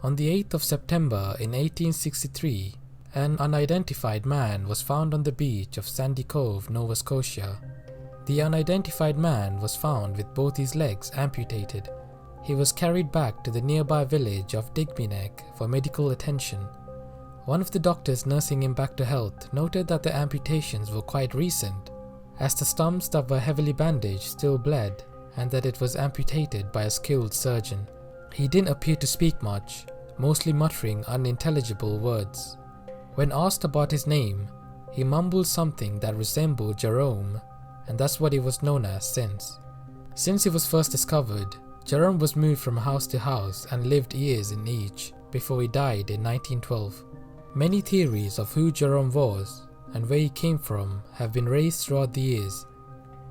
On the 8th of September in 1863, an unidentified man was found on the beach of Sandy Cove, Nova Scotia. The unidentified man was found with both his legs amputated. He was carried back to the nearby village of Digby Neck for medical attention. One of the doctors nursing him back to health noted that the amputations were quite recent, as the stumps that were heavily bandaged still bled, and that it was amputated by a skilled surgeon. He didn't appear to speak much, mostly muttering unintelligible words. When asked about his name, he mumbled something that resembled Jerome, and that's what he was known as since. Since he was first discovered, Jerome was moved from house to house and lived years in each before he died in 1912. Many theories of who Jerome was and where he came from have been raised throughout the years.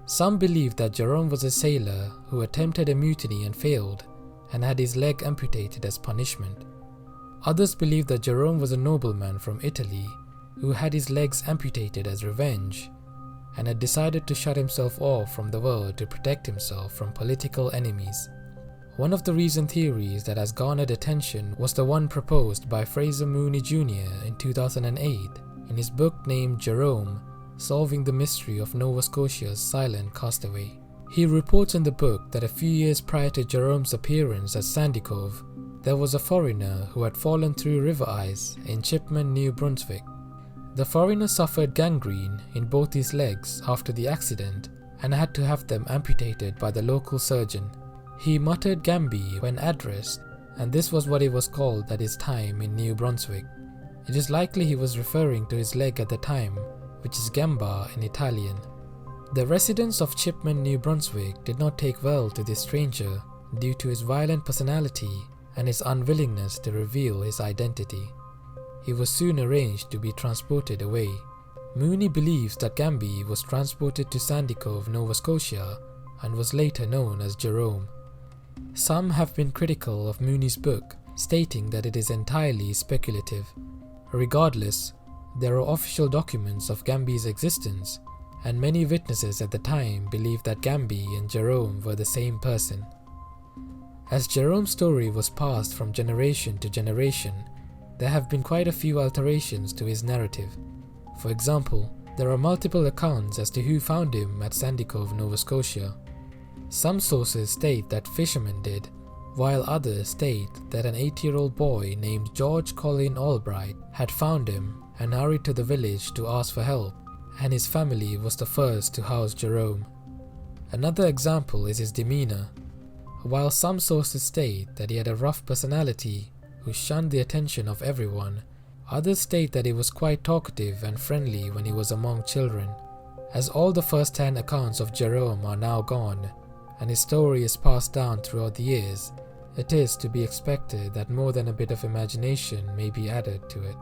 Some believe that Jerome was a sailor who attempted a mutiny and failed and had his leg amputated as punishment. Others believe that Jerome was a nobleman from Italy who had his legs amputated as revenge and had decided to shut himself off from the world to protect himself from political enemies. One of the recent theories that has garnered attention was the one proposed by FRASER MOONEY Jr. in 2008 in his book named Jerome, Solving the Mystery of Nova Scotia's Silent Castaway. He reports in the book that a few years prior to Jerome's appearance at Sandy Cove, there was a foreigner who had fallen through river ice in Chipman, New Brunswick. The foreigner suffered gangrene in both his legs after the accident and had to have them amputated by the local surgeon. He muttered Gambi when addressed, and this was what he was called at his time in New Brunswick. It is likely he was referring to his leg at the time, which is gamba in Italian. The residents of Chipman, New Brunswick did not take well to this stranger due to his violent personality and his unwillingness to reveal his identity. He was soon arranged to be transported away. Mooney believes that Gambi was transported to Sandy Cove, Nova Scotia, and was later known as Jerome. Some have been critical of Mooney's book, stating that it is entirely speculative. Regardless, there are official documents of Gambi's existence, and many witnesses at the time believed that Gambi and Jerome were the same person. As Jerome's story was passed from generation to generation, there have been quite a few alterations to his narrative. For example, there are multiple accounts as to who found him at Sandy Cove, Nova Scotia. Some sources state that fishermen did, while others state that an 8-year-old boy named George Colin Albright had found him and hurried to the village to ask for help, and his family was the first to house Jerome. Another example is his demeanor. While some sources state that he had a rough personality who shunned the attention of everyone, others state that he was quite talkative and friendly when he was among children. As all the first-hand accounts of Jerome are now gone, and his story is passed down throughout the years, it is to be expected that more than a bit of imagination may be added to it.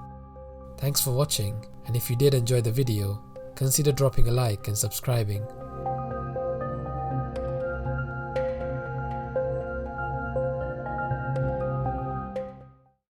Thanks for watching, and if you did enjoy the video, consider dropping a like and subscribing.